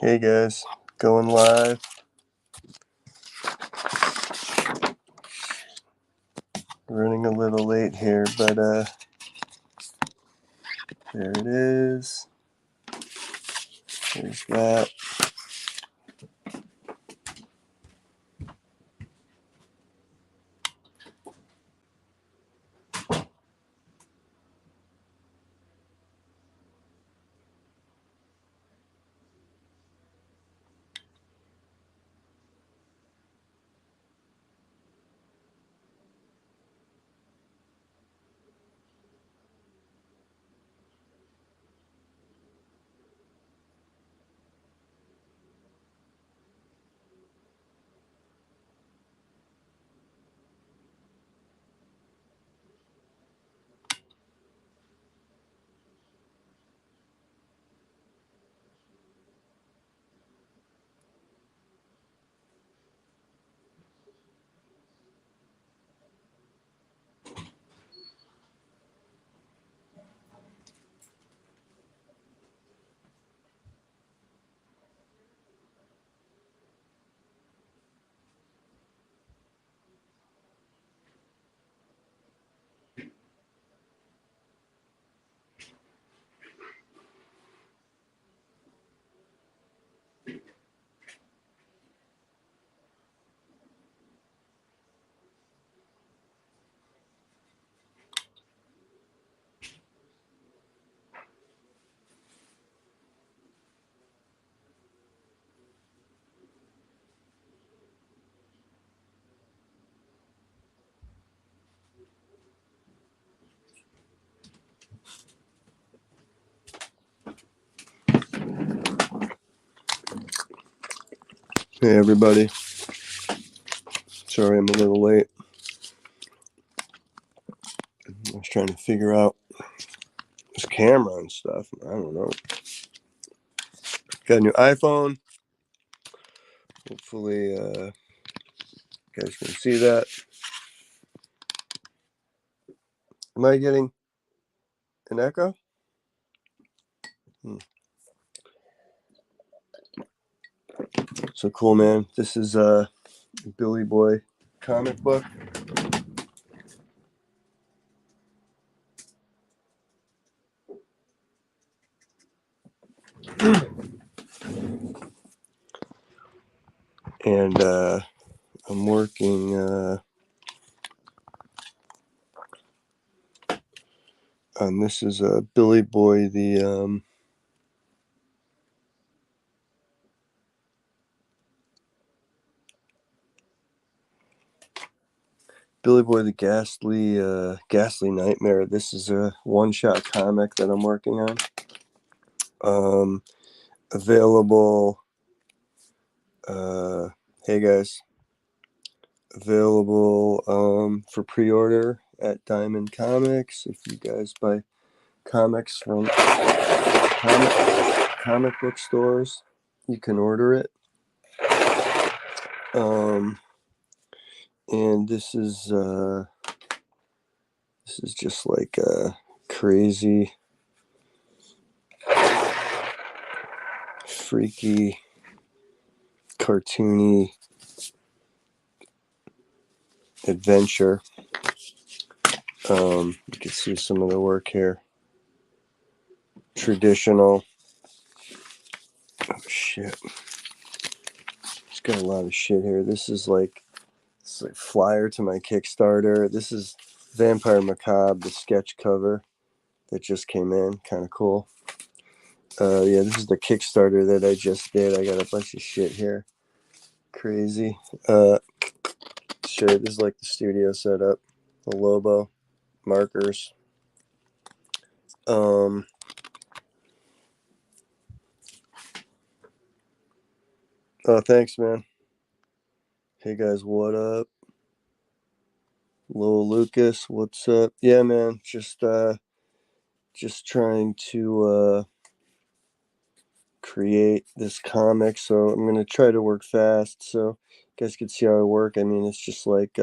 Hey guys, going live. Running a little late here, but there it is. There's that. Hey everybody. Sorry I'm a little late. I was trying to figure out this camera and stuff. I don't know. Got a new iPhone. Hopefully you guys can see that. Am I getting an echo? So cool, man. This is Billy Boy comic book. And I'm working on this is Billy Boy the Billy Boy the Ghastly Nightmare. This is a one-shot comic that I'm working on. Available. Hey guys. Available for pre-order at Diamond Comics. If you guys buy comics from comic book stores, you can order it. And this is just like a crazy, freaky, cartoony adventure. You can see some of the work here. Traditional. Oh shit! It's got a lot of shit here. This is like flyer to my Kickstarter. This is Vampire Macabre, the sketch cover that just came in. Kind of cool. Yeah, this is the Kickstarter that I just did. I got a bunch of shit here. Crazy. Sure, this is like the studio setup. The Lobo markers. Oh, thanks, man. Hey guys, what up? Lowell Lucas, what's up? Yeah, man, just trying to create this comic, so I'm gonna try to work fast so you guys can see how I work. I mean, it's just like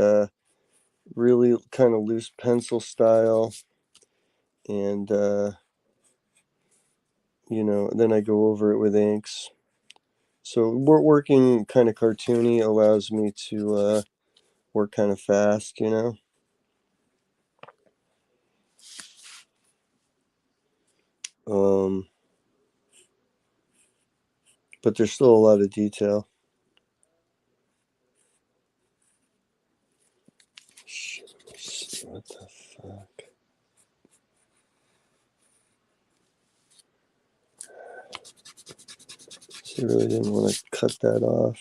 really kind of loose pencil style, and then I go over it with inks. So working kind of cartoony allows me to work kind of fast, you know. But there's still a lot of detail. Shit, what the fuck? I really didn't want to cut that off.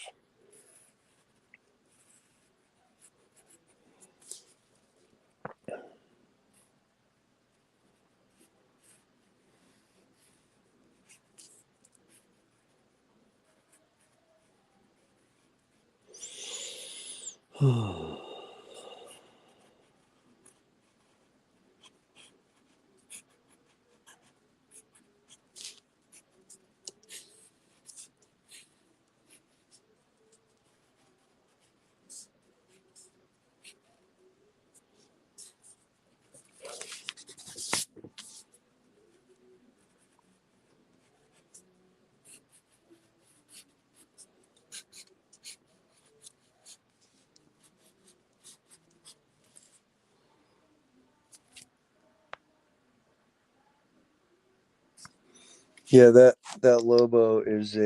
Yeah, that Lobo is a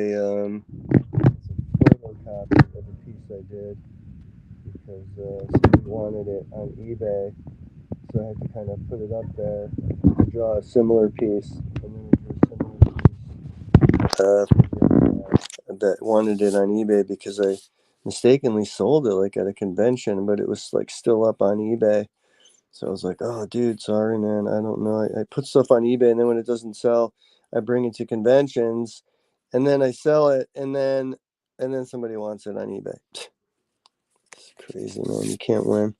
photocopy of a piece I did because somebody wanted it on eBay, so I had to kind of put it up there, draw a similar piece, and then drew a similar piece that wanted it on eBay because I mistakenly sold it like at a convention, but it was like still up on eBay. So I was like, "Oh, dude, sorry, man. I don't know. I put stuff on eBay, and then when it doesn't sell, I bring it to conventions, and then I sell it, and then somebody wants it on eBay. It's crazy, man. You can't win."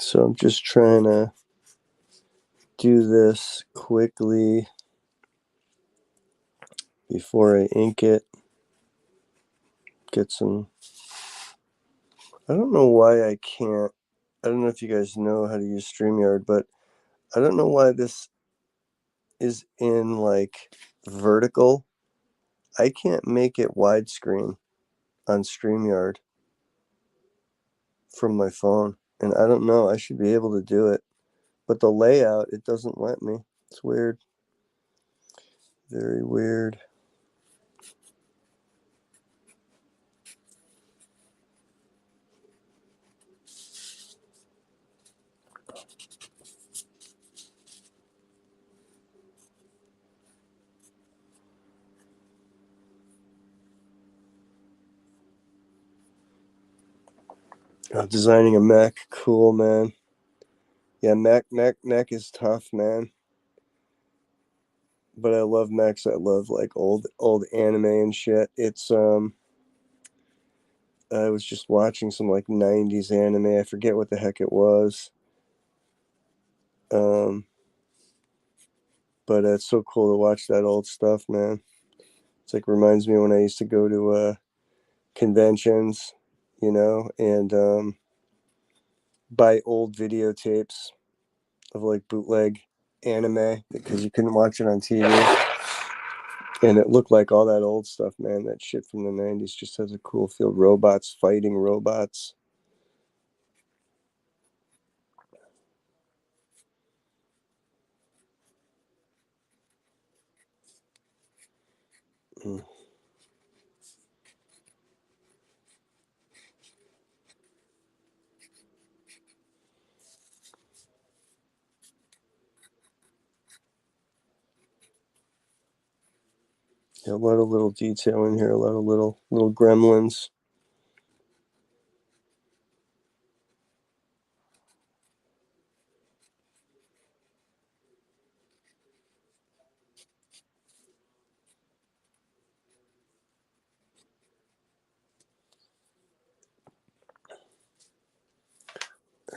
So I'm just trying to do this quickly before I ink it. Get some. I don't know why I can't. I don't know if you guys know how to use StreamYard, but I don't know why this is in like vertical. I can't make it widescreen on StreamYard from my phone. And I don't know. I should be able to do it. But the layout, it doesn't let me. It's weird. Very weird. Designing a mech, cool, man. Yeah, mech is tough, man. But I love mechs. I love like old anime and shit. It's I was just watching some like 90s anime. I forget what the heck it was. Um but it's so cool to watch that old stuff, man. It's like reminds me when I used to go to conventions, and buy old videotapes of like bootleg anime because you couldn't watch it on TV. And it looked like all that old stuff, man. That shit from the 90s just has a cool feel. Robots fighting robots. Mm. Yeah, a lot of little detail in here, a lot of little gremlins.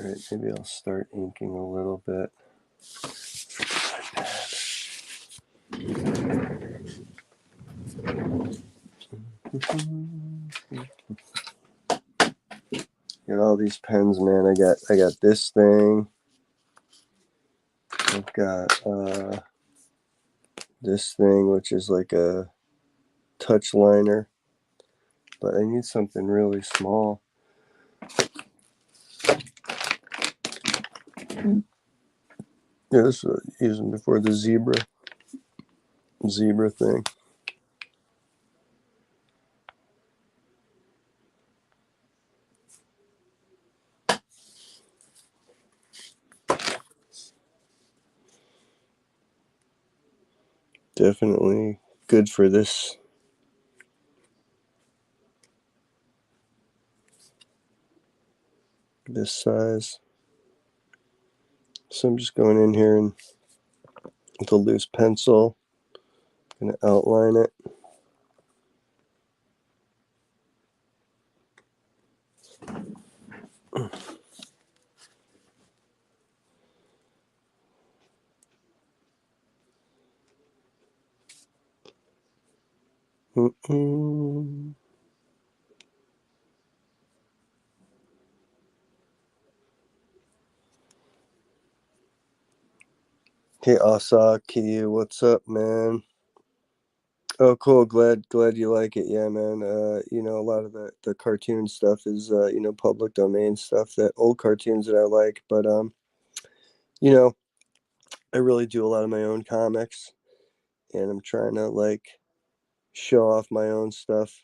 Alright, maybe I'll start inking a little bit. Got all these pens, man. I got this thing. I've got this thing, which is like a touch liner, but I need something really small. Yeah, this was using before the zebra thing. Definitely good for this size. So I'm just going in here and with a loose pencil, gonna outline it. Hey Asaki, what's up, man? Oh, cool. Glad you like it. Yeah, man. A lot of the cartoon stuff is public domain stuff, that old cartoons that I like, but you know, I really do a lot of my own comics, and I'm trying to like show off my own stuff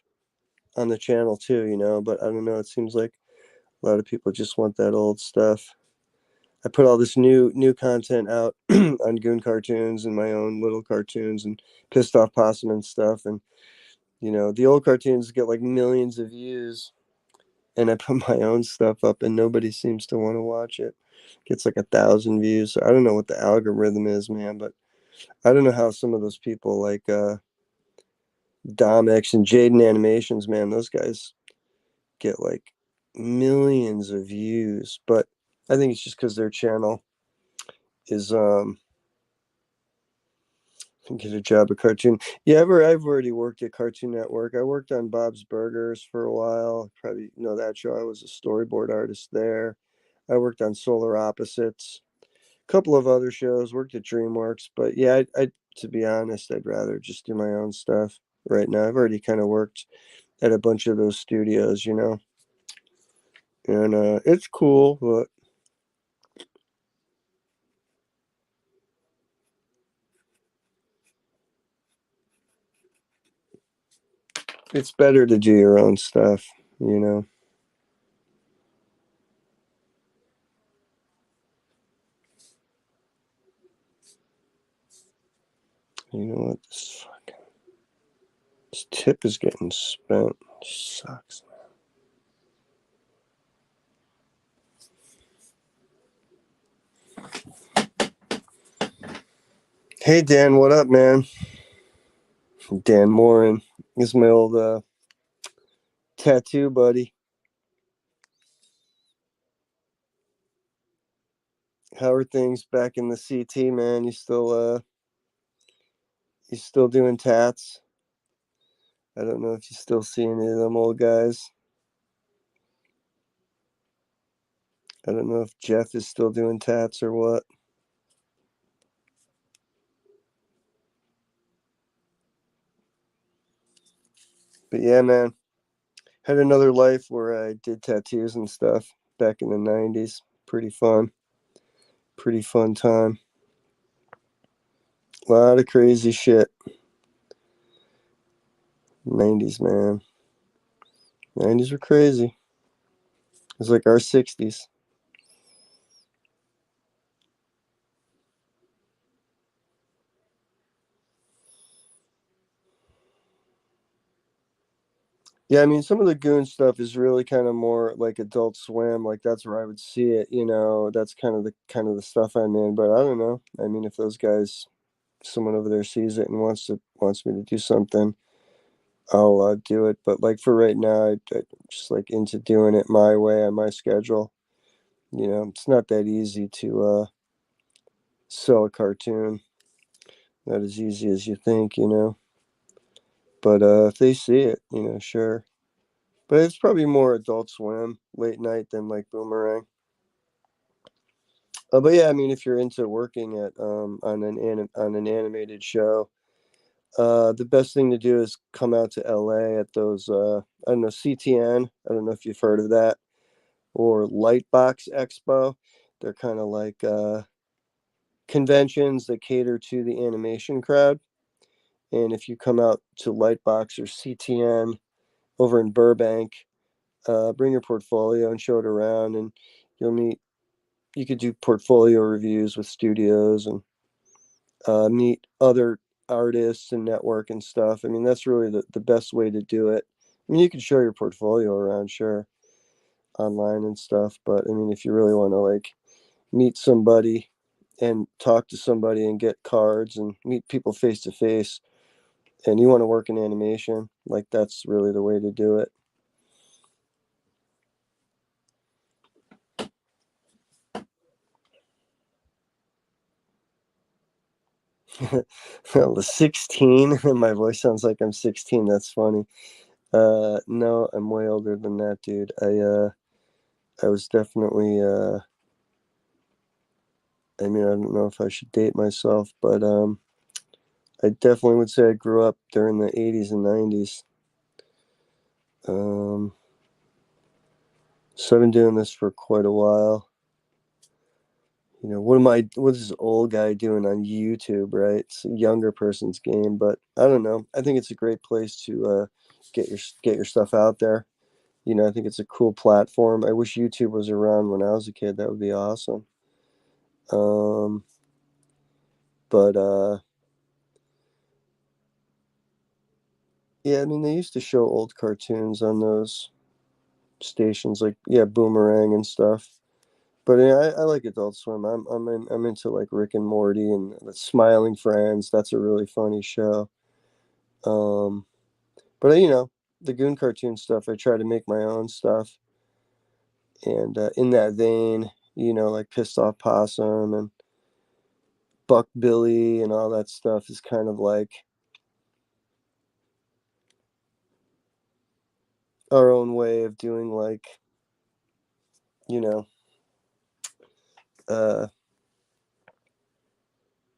on the channel too, but I don't know, it seems like a lot of people just want that old stuff. I put all this new content out on Goon Cartoons and my own little cartoons and Pissed Off Possum and stuff, and the old cartoons get like millions of views, and I put my own stuff up and nobody seems to want to watch it. Gets like 1,000 views. So I don't know what the algorithm is, man, but I don't know how some of those people like Domix and Jaden Animations, man, those guys get like millions of views. But I think it's just because their channel is get a job at Cartoon. Yeah, I've already worked at Cartoon Network. I worked on Bob's Burgers for a while. Probably know that show. I was a storyboard artist there. I worked on Solar Opposites, a couple of other shows. Worked at DreamWorks, but yeah, I to be honest, I'd rather just do my own stuff right now. I've already kind of worked at a bunch of those studios, and it's cool, but it's better to do your own stuff, you know. You know what? This tip is getting spent. Sucks. Hey Dan, what up, man? Dan Morin. This is my old tattoo buddy. How are things back in the CT, man? You still doing tats? I don't know if you still see any of them old guys. I don't know if Jeff is still doing tats or what. But yeah, man. Had another life where I did tattoos and stuff back in the 90s. Pretty fun. Pretty fun time. A lot of crazy shit. 90s, man. 90s were crazy. It was like our 60s. Yeah, I mean, some of the Goon stuff is really kind of more like Adult Swim. Like that's where I would see it. That's kind of the stuff I'm in. But I don't know. I mean, if those guys, someone over there sees it and wants me to do something, I'll do it. But like for right now, I'm just like into doing it my way on my schedule. You know, it's not that easy to sell a cartoon. Not as easy as you think, you know. But if they see it, you know, sure. But it's probably more Adult Swim late night than like Boomerang. But yeah, I mean, if you're into working at on an animated show, the best thing to do is come out to LA at those I don't know, CTN. I don't know if you've heard of that, or Lightbox Expo. They're kind of like conventions that cater to the animation crowd. And if you come out to Lightbox or CTN over in Burbank, bring your portfolio and show it around, and you'll meet. You could do portfolio reviews with studios and meet other artists and network and stuff. I mean, that's really the best way to do it. I mean, you can show your portfolio around, sure, online and stuff, but I mean, if you really want to like meet somebody and talk to somebody and get cards and meet people face to face, and you want to work in animation, like that's really the way to do it. Well, 16. My voice sounds like I'm 16. That's funny. No, I'm way older than that, dude. I was definitely I mean, I don't know if I should date myself, but I definitely would say I grew up during the 80s and 90s. Um, so I've been doing this for quite a while. You know, what is this old guy doing on YouTube, right? It's a younger person's game, but I don't know. I think it's a great place to get your stuff out there. You know, I think it's a cool platform. I wish YouTube was around when I was a kid. That would be awesome. Um, but yeah, I mean, they used to show old cartoons on those stations, like yeah, Boomerang and stuff. But yeah, I like Adult Swim. I'm into like Rick and Morty and the Smiling Friends. That's a really funny show. Um, but you know, the Goon cartoon stuff, I try to make my own stuff, and in that vein, you know, like Pissed Off Possum and Buck Billy and all that stuff is kind of like our own way of doing like, you know, uh,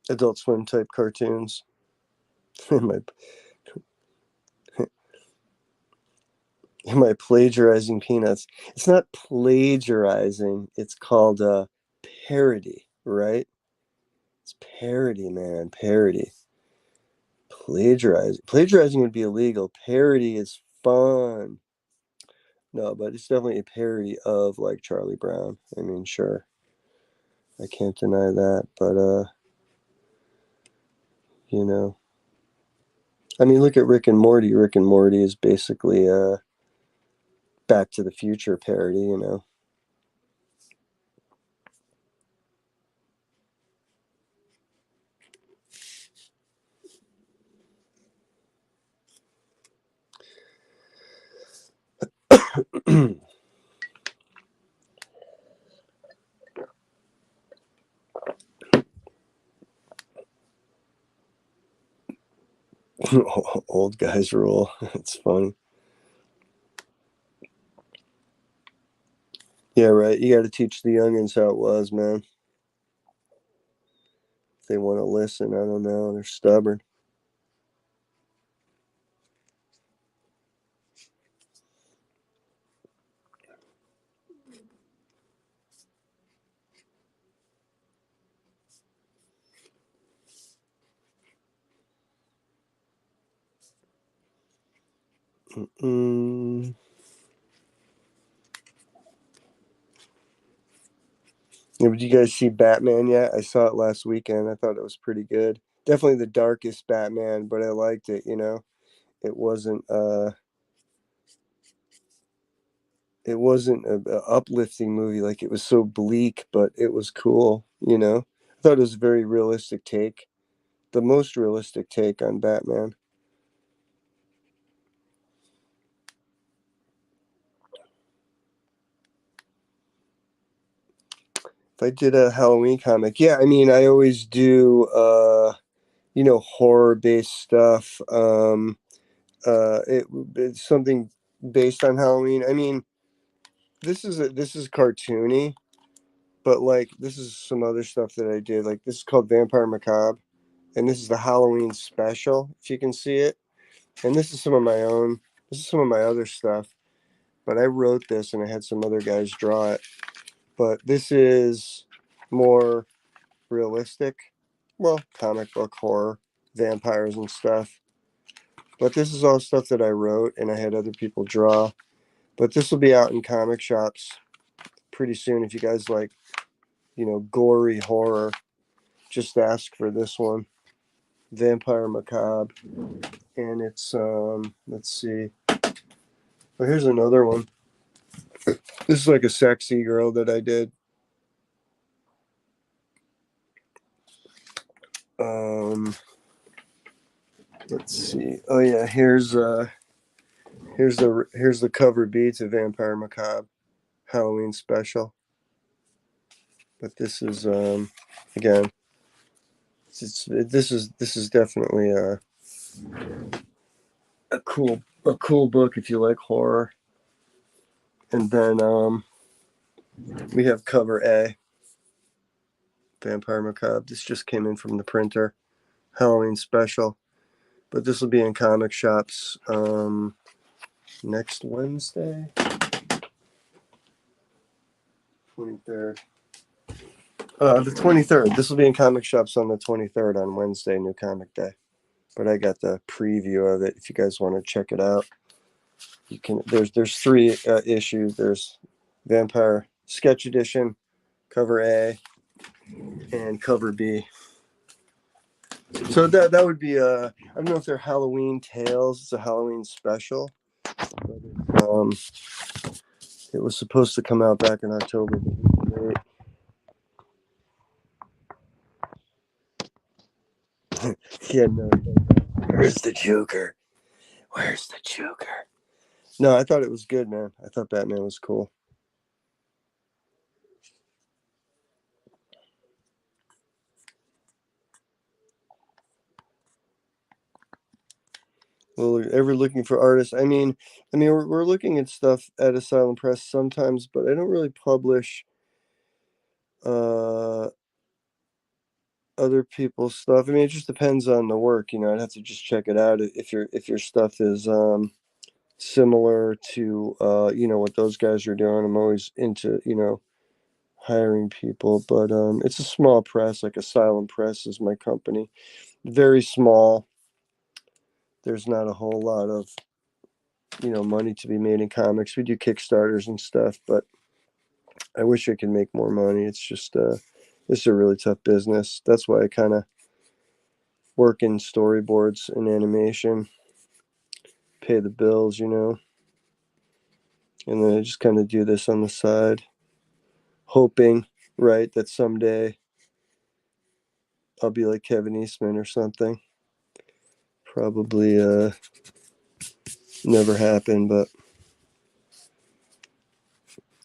Adult Swim type cartoons. am I am I plagiarizing Peanuts? It's not plagiarizing. It's called parody, right? It's parody, man. Parody. Plagiarizing would be illegal. Parody is fun. No, but it's definitely a parody of like Charlie Brown. I mean, sure, I can't deny that. But you know, I mean, look at Rick and Morty. Rick and Morty is basically a Back to the Future parody. You know. Old guys rule. It's funny. Yeah, right. You got to teach the youngins how it was, man. If they want to listen, I don't know. They're stubborn. Mm. Yeah, but you guys see Batman yet? I saw it last weekend. I thought it was pretty good. Definitely the darkest Batman, but I liked it. You know, it wasn't. It wasn't a uplifting movie. Like it was so bleak, but it was cool. You know, I thought it was a very realistic take, the most realistic take on Batman. If I did a Halloween comic, yeah, I mean, I always do, horror based stuff. It's something based on Halloween. I mean, this is cartoony, but like this is some other stuff that I did. Like this is called Vampire Macabre, and this is the Halloween special, if you can see it. And this is some of my own. This is some of my other stuff, but I wrote this and I had some other guys draw it. But this is more realistic. Well, comic book horror, vampires and stuff. But this is all stuff that I wrote and I had other people draw. But this will be out in comic shops pretty soon. If you guys like, gory horror, just ask for this one, Vampire Macabre. And it's let's see. Well, here's another one. This is like a sexy girl that I did. Let's see. Oh yeah, here's the cover B to Vampire Macabre Halloween special. But this is again, this is definitely a cool book if you like horror. And then we have cover A, Vampire Macabre. This just came in from the printer, Halloween special. But this will be in comic shops next Wednesday, 23rd. The 23rd. This will be in comic shops on the 23rd on Wednesday, New Comic Day. But I got the preview of it. If you guys want to check it out, you can. There's three issues. There's Vampire Sketch Edition, cover A, and cover B. So that would be I don't know if they're Halloween tales. It's a Halloween special. But it was supposed to come out back in October. Yeah, no. Where's the Joker? Where's the Joker? No, I thought it was good, man. I thought Batman was cool. Well, ever looking for artists? We're looking at stuff at Asylum Press sometimes, but I don't really publish uh other people's stuff. I mean, it just depends on the work. I'd have to just check it out if your stuff is similar to what those guys are doing. I'm always into hiring people, but it's a small press. Like Asylum Press is my company, very small. There's not a whole lot of money to be made in comics. We do Kickstarters and stuff, but I wish I could make more money. It's just it's a really tough business. That's why I kind of work in storyboards and animation, pay the bills, and then I just kind of do this on the side, hoping, right, that someday I'll be like Kevin Eastman or something. Probably never happen, but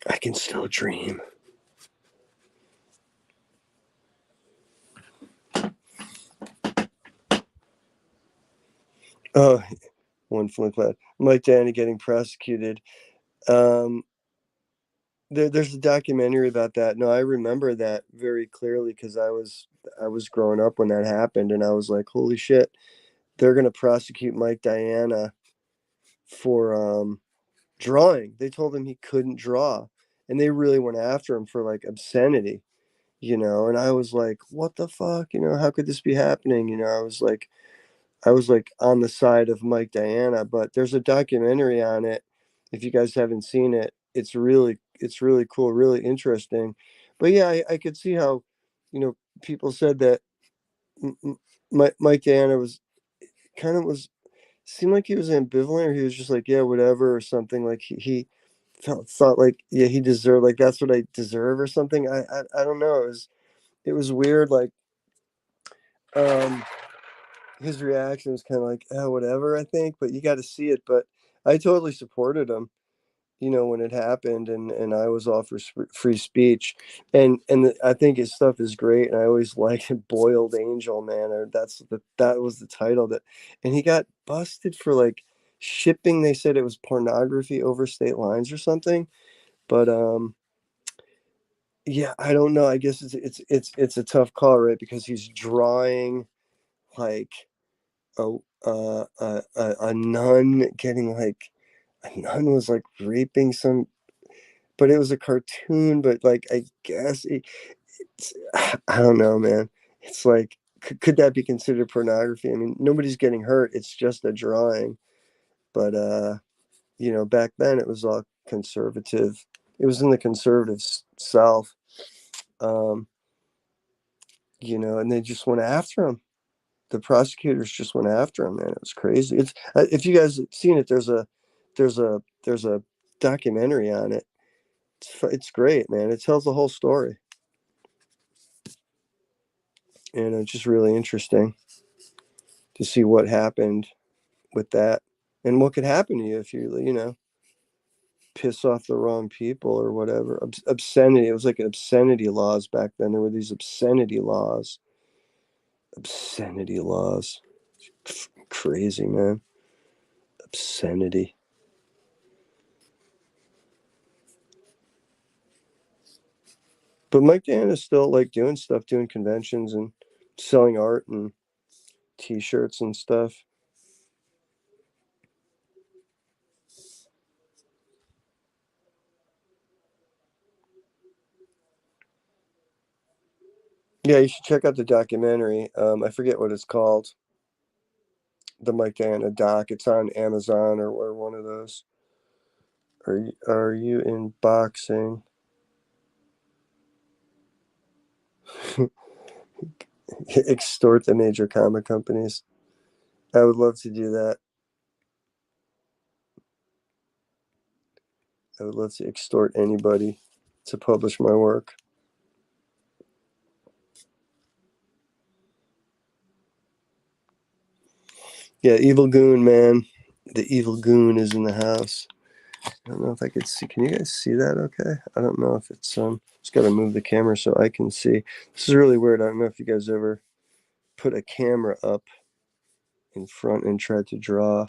I can still dream. Oh, one flip flat. Mike Danny getting prosecuted. Um, there's a documentary about that. No, I remember that very clearly because I was growing up when that happened, and I was like, holy shit, they're gonna prosecute Mike Diana for drawing. They told him he couldn't draw, and they really went after him for like obscenity, And I was like, what the fuck, How could this be happening? I was like on the side of Mike Diana, but there's a documentary on it. If you guys haven't seen it, it's really cool, really interesting. But yeah, I could see how, people said that Mike Diana was seemed like he was ambivalent, or he was just like, yeah, whatever, or something. Like he thought like, yeah, he deserved, like that's what I deserve or something. I don't know. It was weird. Like um his reaction was kind of like, oh, whatever, I think, but you got to see it. But I totally supported him. when it happened, and I was all for free speech, and I think his stuff is great, and I always liked Boiled Angel, man, or that was the title that, and he got busted for like shipping. They said it was pornography over state lines or something, but yeah, I don't know. I guess it's a tough call, right? Because he's drawing like a nun getting like a nun was like raping some, but it was a cartoon. But like I guess it's, I don't know, man. It's like could that be considered pornography? I mean, nobody's getting hurt. It's just a drawing. But back then it was all conservative. It was in the conservative South. Um, and they just went after him. The prosecutors just went after him, man. It was crazy. It's if you guys have seen it, there's a documentary on it. It's great, man. It tells the whole story, and it's just really interesting to see what happened with that, and what could happen to you if you piss off the wrong people or whatever. Obscenity. It was like obscenity laws back then. There were these obscenity laws. Obscenity laws. Crazy, man. Obscenity. But Mike Dan is still like doing stuff, doing conventions and selling art and T-shirts and stuff. Yeah, you should check out the documentary. I forget what it's called. The Mike Dan doc. It's on Amazon or one of those. Are you in boxing? Extort the major comic companies. I would love to do that. I would love to extort anybody to publish my work. Yeah, Evil Goon, man. The Evil Goon is in the house. I don't know if I could see. Can you guys see that okay? I don't know if it's just gotta move the camera so I can see. This is really weird. I don't know if you guys ever put a camera up in front and tried to draw.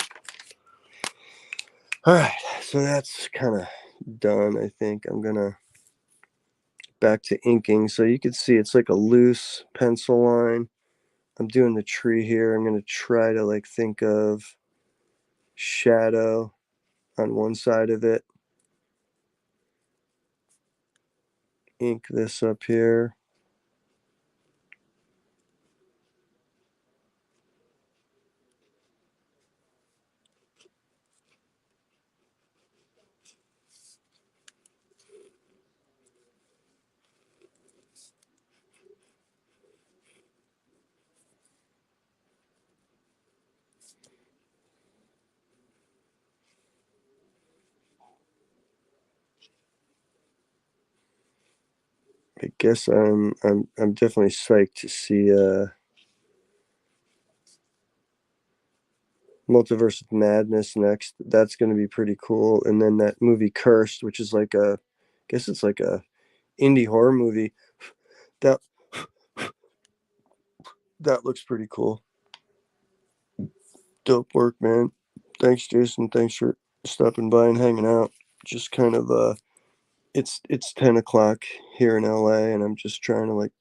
All right, so that's kind of done. I think I'm gonna back to inking. So you can see it's like a loose pencil line. I'm doing the tree here. I'm gonna try to like think of shadow on one side of it. Ink this up here. I guess I'm definitely psyched to see Multiverse of Madness next. That's going to be pretty cool. And then that movie Cursed, which is like I guess it's like a indie horror movie. That that looks pretty cool. Dope work, man. Thanks, Jason. Thanks for stopping by and hanging out. Just kind of it's 10 o'clock here in LA, and I'm just trying to like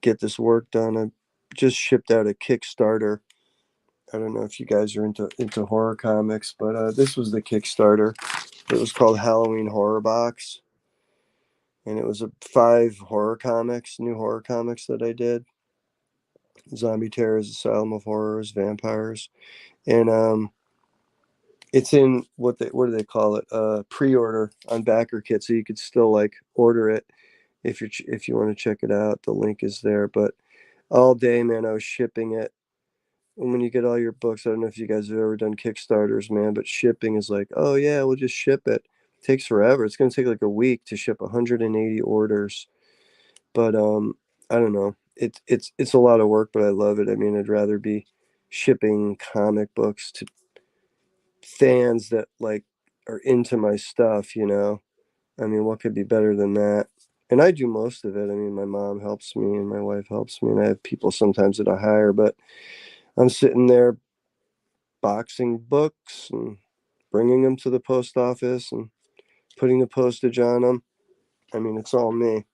get this work done. I just shipped out a Kickstarter. I don't know if you guys are into horror comics, but this was the Kickstarter. It was called Halloween Horror Box, and it was five new horror comics that I did. Zombie Terrors, Asylum of Horrors, Vampires, and it's in what do they call it? Pre-order on BackerKit, so you could still like order it if you want to check it out. The link is there. But all day, man, I was shipping it. And when you get all your books, I don't know if you guys have ever done Kickstarters, man, but shipping is like, oh yeah, we'll just ship it. It takes forever. It's gonna take like a week to ship 180 orders. But I don't know. It's a lot of work, but I love it. I mean, I'd rather be shipping comic books to fans that like are into my stuff, you know. I mean, what could be better than that? And I do most of it. I mean, my mom helps me and my wife helps me, and I have people sometimes that I hire, but I'm sitting there boxing books and bringing them to the post office and putting the postage on them. I mean, it's all me.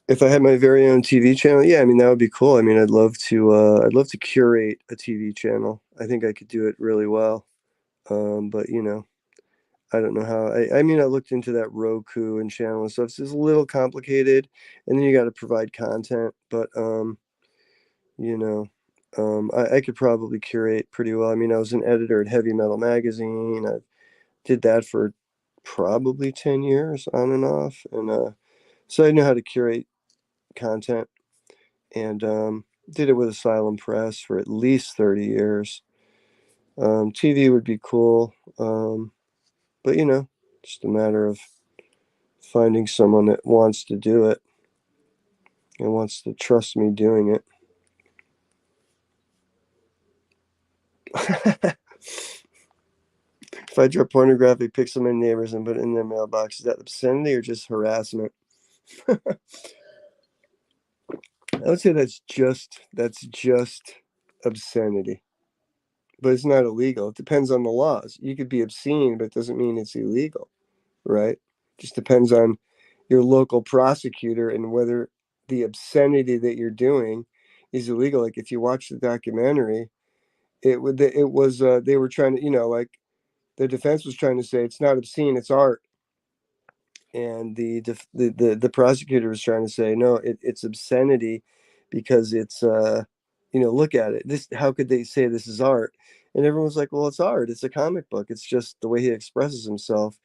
If I had my very own TV channel, yeah, I mean that would be cool. I mean, I'd love to curate a TV channel. I think I could do it really well. But you know, I don't know how. I mean, I looked into that Roku and channel and stuff. So it's a little complicated, and then you got to provide content. But you know, I could probably curate pretty well. I mean, I was an editor at Heavy Metal Magazine. I did that for probably 10 years on and off, and so I know how to curate content. And did it with Asylum Press for at least 30 years. TV would be cool, but you know, just a matter of finding someone that wants to do it and wants to trust me doing it. If I draw pornographic pics of my neighbors and put it in their mailbox, is that obscenity or just harassment? I would say that's just obscenity, but it's not illegal. It depends on the laws. You could be obscene, but it doesn't mean it's illegal, right? Just depends on your local prosecutor and whether the obscenity that you're doing is illegal. Like if you watch the documentary, it was they were trying to, you know, like the defense was trying to say it's not obscene, it's art, and the prosecutor was trying to say no, it's obscenity because it's you know, look at it. This, how could they say this is art? And everyone's like, well, it's art. It's a comic book. It's just the way he expresses himself.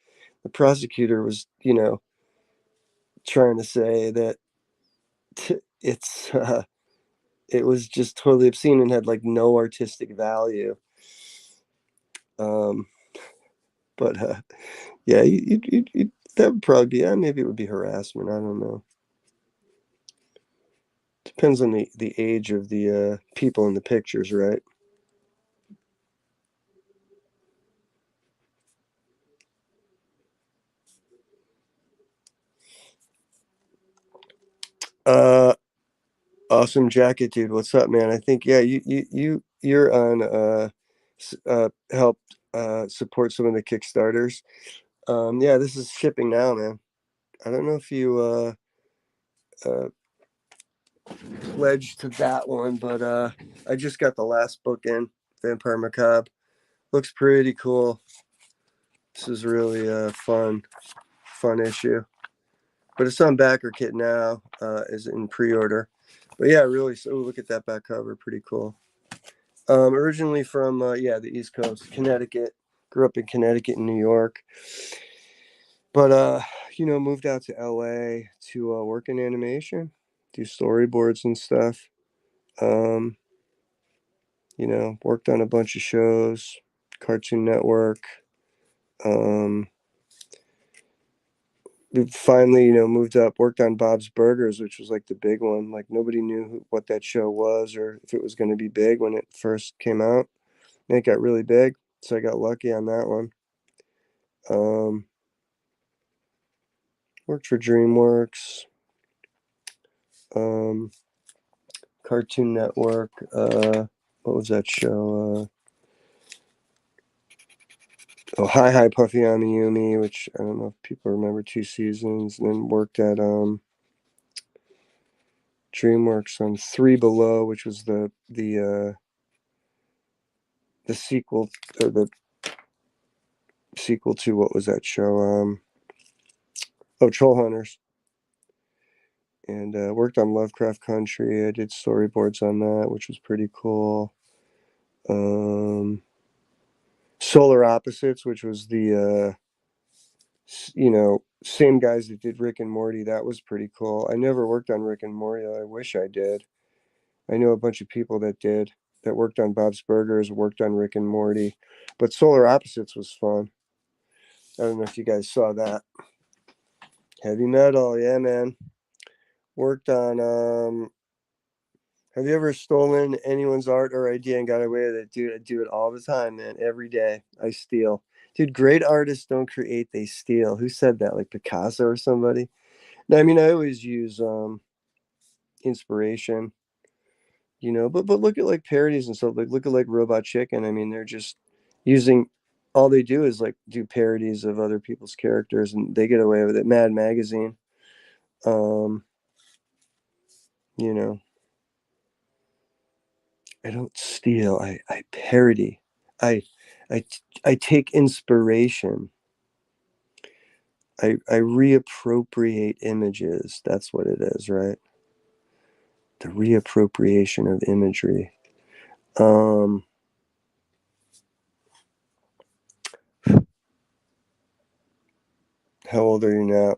The prosecutor was, you know, trying to say that it's it was just totally obscene and had like no artistic value. Um, but yeah, that would probably be, maybe it would be harassment. I don't know. Depends on the age of the people in the pictures, right? Uh, awesome jacket, dude. What's up, man? I think yeah, you're on helped support some of the Kickstarters. Yeah, this is shipping now, man. I don't know if you uh pledged to that one, but I just got the last book in, Vampire Macabre. Looks pretty cool. This is really a fun issue. But it's on backer kit now, is in pre-order. But yeah, really. So look at that back cover, pretty cool. Originally from yeah, the East Coast, Connecticut. Grew up in Connecticut and New York, but you know, moved out to LA to work in animation, do storyboards and stuff. Um, you know, worked on a bunch of shows, Cartoon Network. Um, we finally, you know, moved up, worked on Bob's Burgers, which was like the big one. Like nobody knew what that show was or if it was going to be big when it first came out. And it got really big, so I got lucky on that one. Um, worked for DreamWorks, um, Cartoon Network. What was that show? Oh, Hi Hi Puffy Amiyumi, which I don't know if people remember, 2 seasons. And then worked at DreamWorks on Three Below, which was the sequel, or the sequel to, what was that show? Oh, Troll Hunters. And worked on Lovecraft Country. I did storyboards on that, which was pretty cool. Um, Solar Opposites, which was the you know, same guys that did Rick and Morty. That was pretty cool. I never worked on Rick and Morty. I wish I did. I know a bunch of people that did, that worked on Bob's Burgers, worked on Rick and Morty. But Solar Opposites was fun. I don't know if you guys saw that. Heavy Metal, yeah, man. Worked on Have you ever stolen anyone's art or idea and got away with it? Dude, I do it all the time, man. Every day I steal. Dude, great artists don't create, they steal. Who said that? Like Picasso or somebody? No, I mean, I always use inspiration, but look at like parodies and stuff. Like look at like Robot Chicken. I mean, they're just using all they do is like do parodies of other people's characters and they get away with it. Mad Magazine. Um, you know, I don't steal. I parody. I I I take inspiration. I reappropriate images. That's what it is, right? The reappropriation of imagery. Um, how old are you now?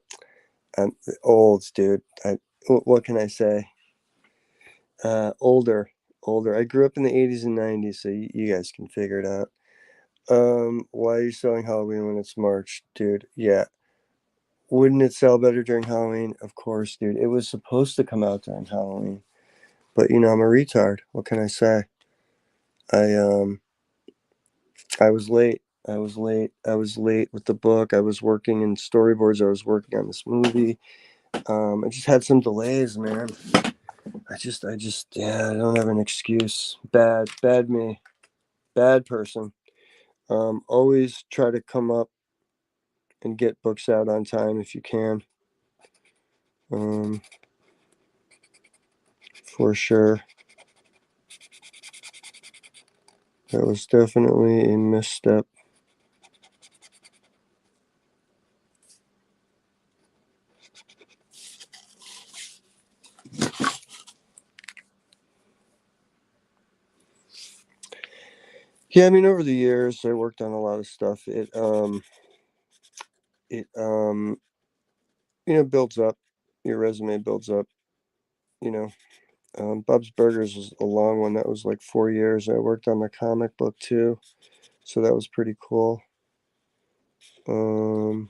I'm old, dude. What can I say? Older, older. I grew up in the 80s and 90s, so you guys can figure it out. Why are you selling Halloween when it's March, dude? Yeah. Wouldn't it sell better during Halloween? Of course, dude. It was supposed to come out during Halloween. But I'm a retard. What can I say? I I was late. I was late. I was late with the book. I was working in storyboards. I was working on this movie. I just had some delays, man. Yeah, I don't have an excuse. Bad me. Bad person. Always try to come up and get books out on time if you can. Um, for sure. That was definitely a misstep. Yeah, I mean, over the years, I worked on a lot of stuff. It builds up. Your resume builds up. You know, Bub's Burgers was a long one. That was like 4 years. I worked on the comic book too, so that was pretty cool. Um,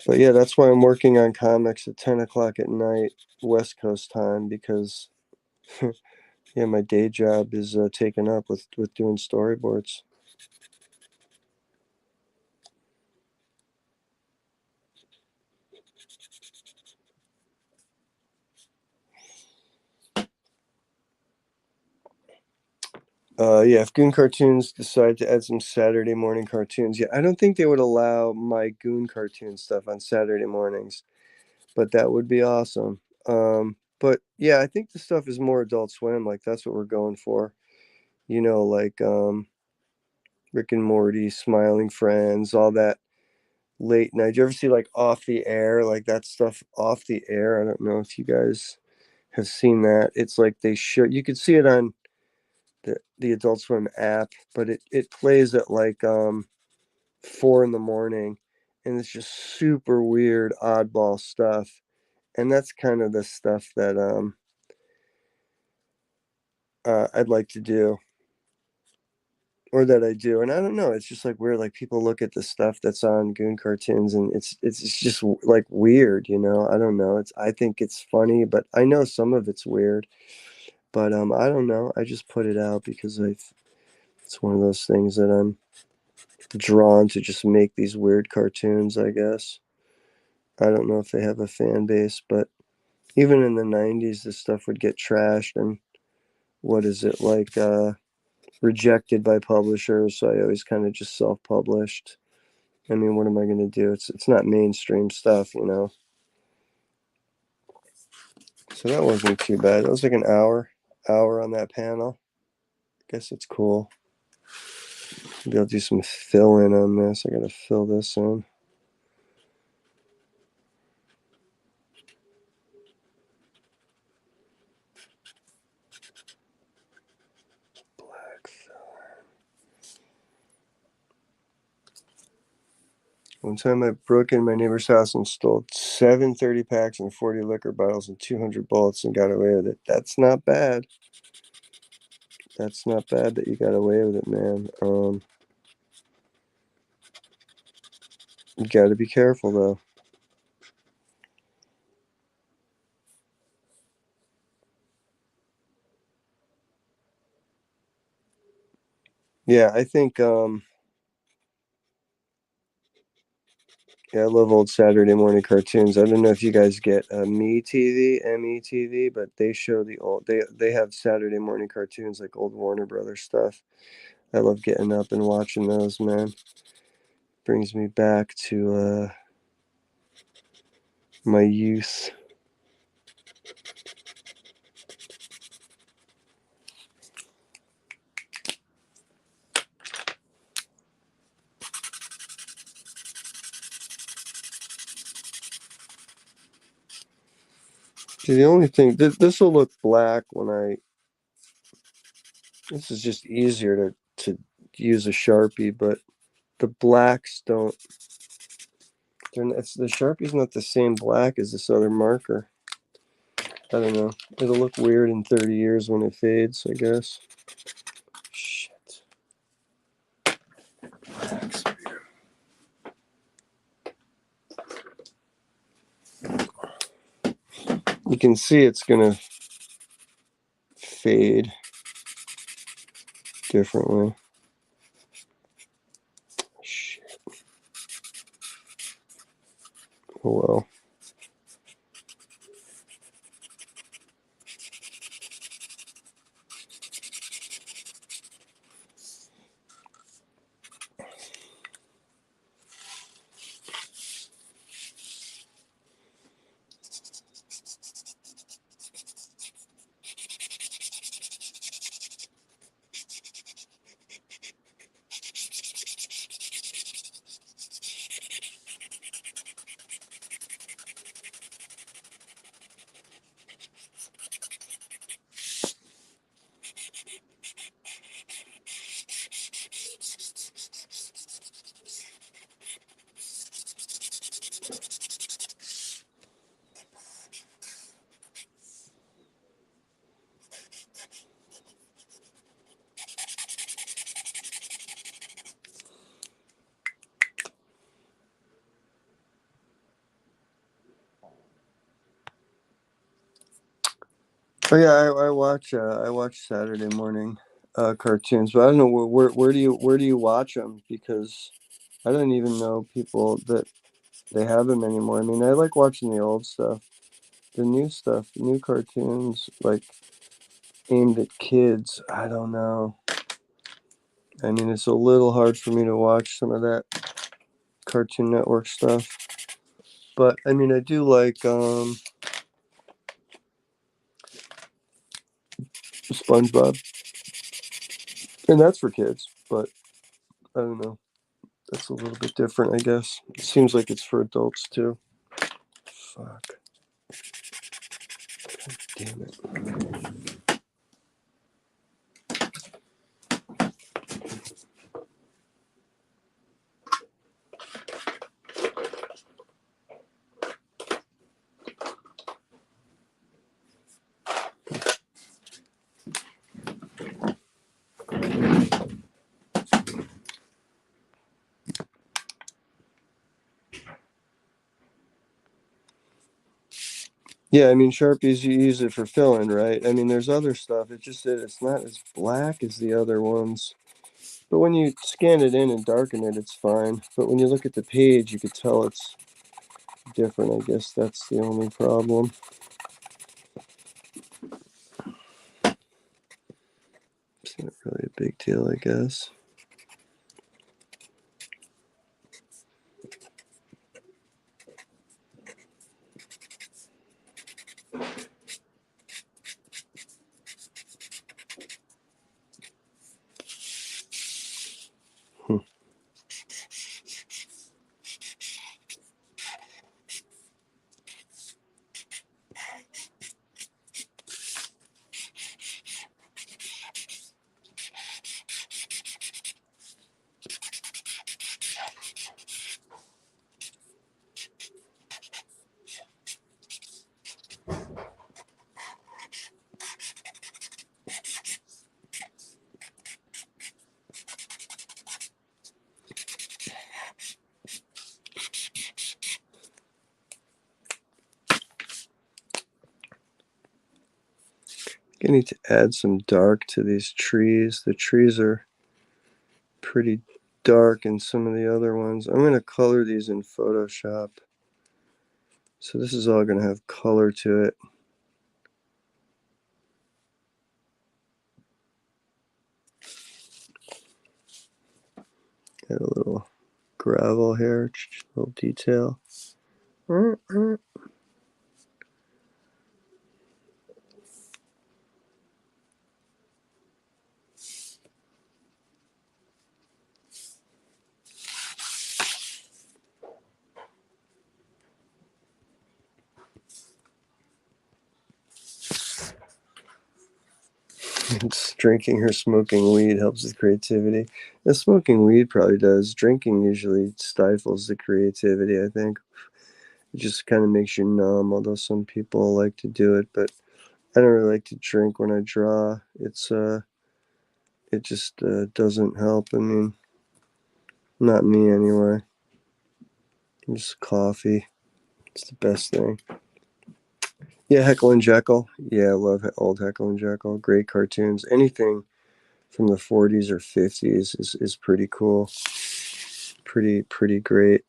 but yeah, that's why I'm working on comics at 10 o'clock at night, West Coast time, because yeah, my day job is taken up with doing storyboards. Yeah, if Goon Cartoons decide to add some Saturday morning cartoons, yeah, I don't think they would allow my Goon cartoon stuff on Saturday mornings, but that would be awesome. But yeah, I think the stuff is more Adult Swim. Like that's what we're going for. Like Rick and Morty, Smiling Friends, all that late night. Do you ever see like Off the Air, like that stuff off the air? I don't know if you guys have seen that. It's like they show you could see it on the Adult Swim app, but it plays at like 4 in the morning, and it's just super weird, oddball stuff. And that's kind of the stuff that I'd like to do, or that I do. And I don't know, it's just like weird. Like people look at the stuff that's on Goon Cartoons, and it's just like weird. I don't know. I think it's funny, but I know some of it's weird. But I don't know. I just put it out because it's one of those things that I'm drawn to just make these weird cartoons, I guess. I don't know if they have a fan base, but even in the 90s, this stuff would get trashed and what is it like rejected by publishers. So I always kind of just self-published. I mean, what am I going to do? It's not mainstream stuff. So that wasn't too bad. That was like an hour on that panel. I guess it's cool. Maybe I'll do some fill in on this. I got to fill this in. Black fill. One time I broke in my neighbor's house and stole 7 30 packs and 40 liquor bottles and 200 bullets and got away with it. That's not bad. That's not bad that you got away with it, man. You got to be careful though. Yeah, I think yeah, I love old Saturday morning cartoons. I don't know if you guys get MeTV, but they show the old. They have Saturday morning cartoons like old Warner Brothers stuff. I love getting up and watching those. Man, brings me back to my youth. See, the only thing this will look black when I. This is just easier to use a Sharpie, but the blacks don't. The Sharpie's not the same black as this other marker. I don't know. It'll look weird in 30 years when it fades, I guess. Shit. You can see it's gonna fade differently. Shit. Oh well. Oh yeah, I watch Saturday morning cartoons, but I don't know where do you watch them, because I don't even know people that they have them anymore. I mean, I like watching the old stuff, the new stuff, new cartoons like aimed at kids. I don't know. I mean, it's a little hard for me to watch some of that Cartoon Network stuff, but I mean, I do like SpongeBob, and that's for kids. But I don't know. That's a little bit different, I guess. It seems like it's for adults too. Fuck. Damn it. Yeah, I mean, Sharpies, you use it for filling, right? I mean, there's other stuff. It's just that it's not as black as the other ones. But when you scan it in and darken it, it's fine. But when you look at the page, you could tell it's different. I guess that's the only problem. It's not really a big deal, I guess. Hmm. I need to add some dark to these trees. The trees are pretty dark in some of the other ones. I'm going to color these in Photoshop. So this is all going to have color to it. Got a little gravel here, little detail. Drinking or smoking weed helps with creativity. And smoking weed probably does. Drinking usually stifles the creativity, I think. It just kind of makes you numb, although some people like to do it, but I don't really like to drink when I draw. It just doesn't help. I mean, not me anyway. Just coffee. It's the best thing. Yeah, Heckle and Jekyll. Yeah, I love old Heckle and Jekyll. Great cartoons. Anything from the 40s or 50s is pretty cool. Pretty great.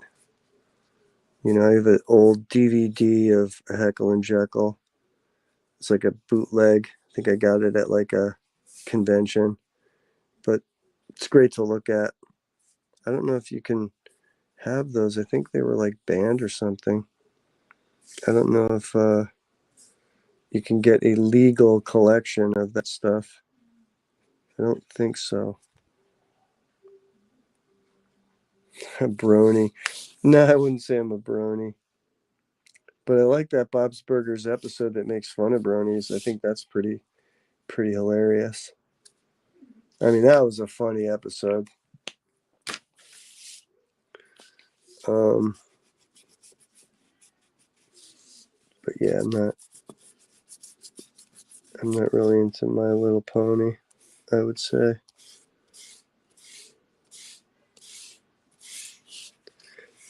You know, I have an old DVD of Heckle and Jekyll. It's like a bootleg. I think I got it at like a convention, but it's great to look at. I don't know if you can have those. I think they were like banned or something. I don't know if you can get a legal collection of that stuff. I don't think so. A brony. No, I wouldn't say I'm a brony. But I like that Bob's Burgers episode that makes fun of bronies. I think that's pretty hilarious. I mean, that was a funny episode. But yeah, I'm not really into My Little Pony, I would say.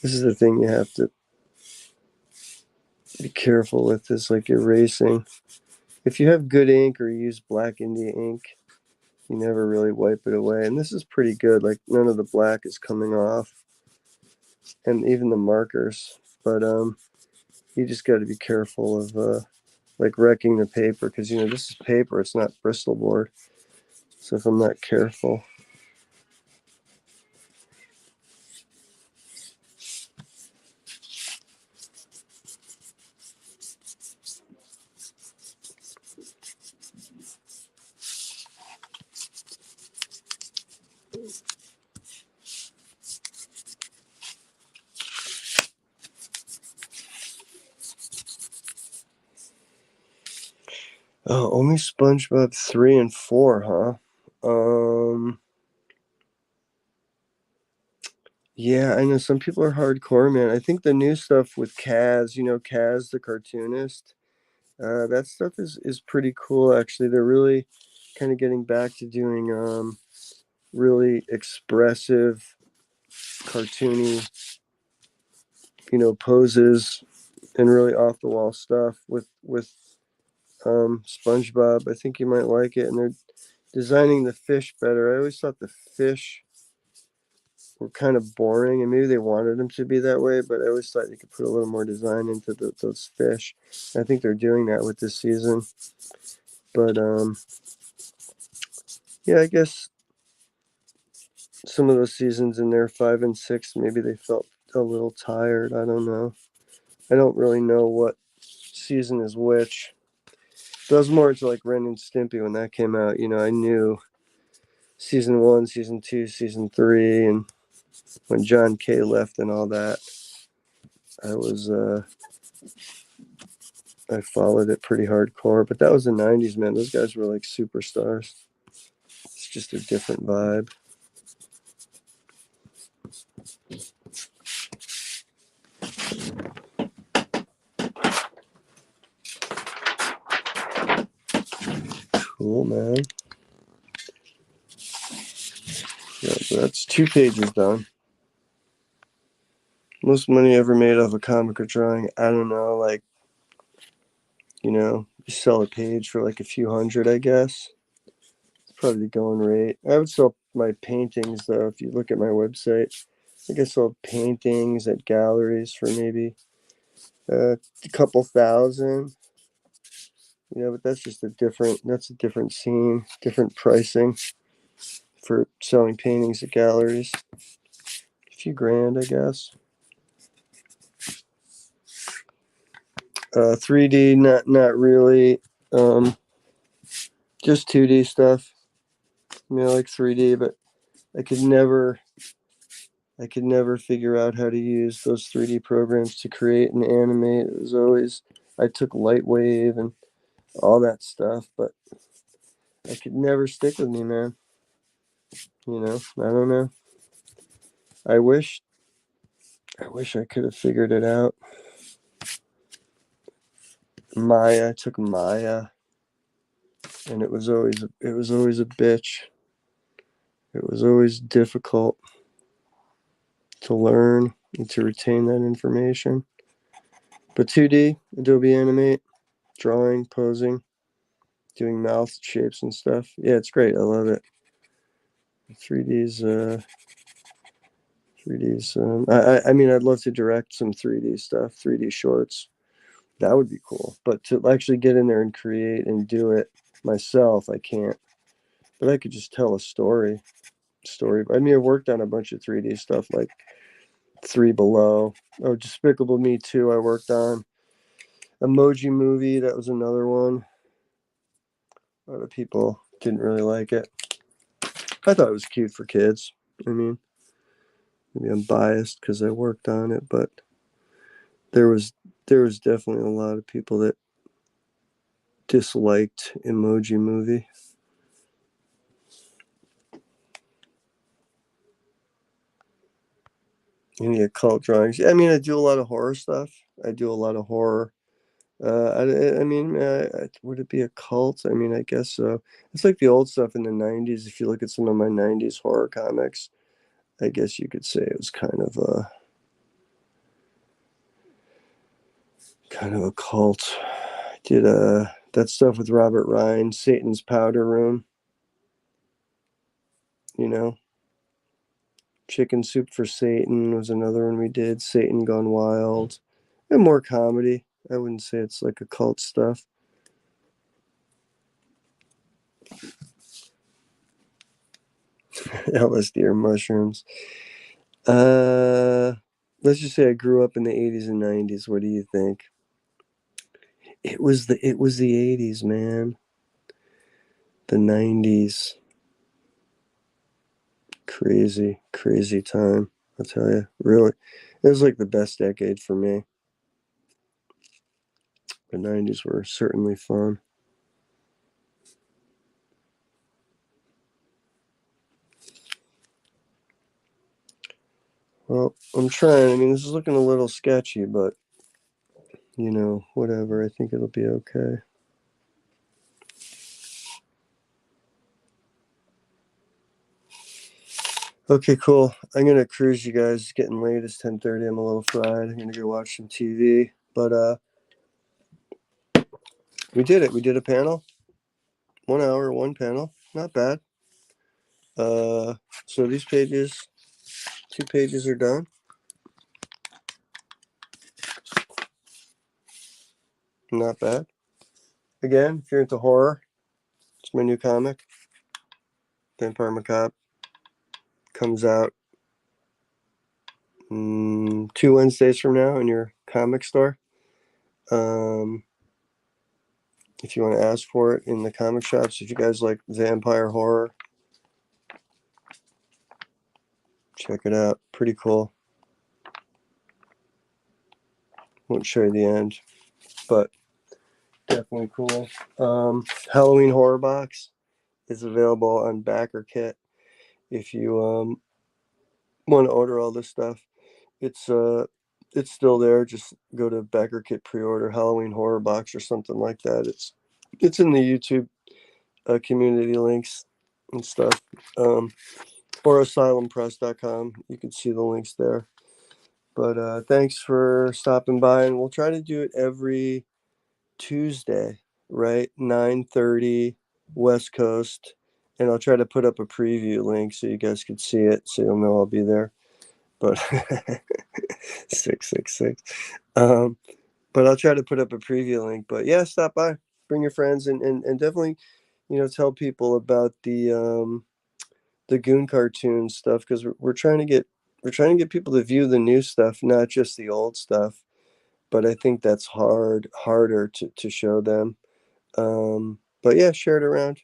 This is the thing you have to be careful with, is like erasing. If you have good ink or you use Black India ink, you never really wipe it away. And this is pretty good. Like, none of the black is coming off, and even the markers. But you just got to be careful of like wrecking the paper, because you know this is paper. It's not Bristol board. So if I'm not careful. Oh, only SpongeBob 3 and 4, huh? Yeah, I know some people are hardcore, man. I think the new stuff with Kaz, you know, Kaz the cartoonist, that stuff is pretty cool, actually. They're really kind of getting back to doing really expressive, cartoony, you know, poses and really off the wall stuff with SpongeBob. I think you might like it, and they're designing the fish better. I always thought the fish were kind of boring, and maybe they wanted them to be that way, but I always thought you could put a little more design into those fish. I think they're doing that with this season. But yeah, I guess some of those seasons in there, 5 and 6, maybe they felt a little tired. I don't know. I don't really know what season is which. But I was more into like Ren and Stimpy when that came out. You know, I knew season 1, season 2, season 3, and when John Kay left and all that, I followed it pretty hardcore. But that was the 90s, man. Those guys were like superstars. It's just a different vibe. Cool, man. Yeah, that's 2 pages done. Most money ever made off a comic or drawing, I don't know, like, you know, you sell a page for like a few hundred, I guess. It's probably the going rate. I would sell my paintings though. If you look at my website, I think I sold paintings at galleries for maybe a couple thousand. But that's a different scene, different pricing for selling paintings at galleries. A few grand, I guess. 3D, not really. Just 2D stuff. Like 3D, but I could never figure out how to use those 3D programs to create and animate. It was always, I took Lightwave and all that stuff, but I could never stick with me, man. I don't know. I wish I could have figured it out. I took Maya, and it was always a bitch. It was always difficult to learn and to retain that information. But 2D, Adobe Animate, drawing, posing, doing mouth shapes and stuff. Yeah, it's great. I love it. 3D's. 3D's. I mean, I'd love to direct some 3D stuff, 3D shorts. That would be cool. But to actually get in there and create and do it myself, I can't. But I could just tell a story. I mean, I've worked on a bunch of 3D stuff like Three Below. Oh, Despicable Me 2, I worked on. Emoji Movie, that was another one. A lot of people didn't really like it. I thought it was cute for kids. I mean, maybe I'm biased because I worked on it, but there was definitely a lot of people that disliked Emoji Movie. Any occult drawings? I mean, I do a lot of horror stuff. I do a lot of horror. I mean, would it be a cult? I mean, I guess so. It's like the old stuff in the 90s. If you look at some of my 90s horror comics, I guess you could say it was kind of a cult. I did that stuff with Robert Ryan, Satan's Powder Room. Chicken Soup for Satan was another one we did. Satan Gone Wild. And more comedy. I wouldn't say it's like occult stuff. LSD or mushrooms. Let's just say I grew up in the 80s and 90s. What do you think? It was the 80s, man. The 90s. Crazy time. I'll tell you. Really. It was like the best decade for me. The 90s were certainly fun. Well, I'm trying. I mean, this is looking a little sketchy, but, whatever. I think it'll be okay. Okay, cool. I'm going to cruise you guys. It's getting late. It's 10:30. I'm a little fried. I'm going to go watch some TV. But we did it. We did a panel. 1 hour, one panel. Not bad. So these pages, 2 pages are done. Not bad. Again, if you're into horror, it's my new comic. Vampire Macabre comes out 2 Wednesdays from now in your comic store. If you want to ask for it in the comic shops, if you guys like vampire horror, check it out. Pretty cool. Won't show you the end, but definitely cool. Halloween Horror Box is available on BackerKit. If you want to order all this stuff, it's still there. Just go to BackerKit pre-order Halloween Horror Box or something like that. It's in the YouTube community links and stuff, or asylumpress.com. You can see the links there. But thanks for stopping by, and we'll try to do it every Tuesday, right? 9:30 West Coast And I'll try to put up a preview link so you guys can see it, so you'll know I'll be there. But 666. But I'll try to put up a preview link. But yeah, stop by, bring your friends, and definitely, tell people about the Goon cartoon stuff, because we're trying to get people to view the new stuff, not just the old stuff. But I think that's harder to show them. But yeah, share it around.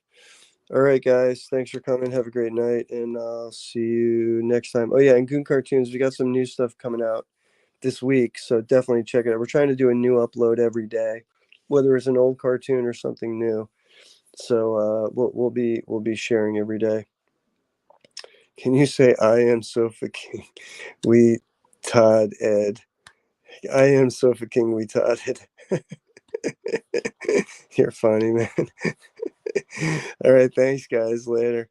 All right, guys. Thanks for coming. Have a great night, and I'll see you next time. Oh yeah, and Goon Cartoons, we got some new stuff coming out this week, so definitely check it out. We're trying to do a new upload every day, whether it's an old cartoon or something new. So we'll be sharing every day. Can you say I am Sofa King? We Todd Ed. I am Sofa King. We Todd Ed. You're funny, man. All right, thanks, guys. Later.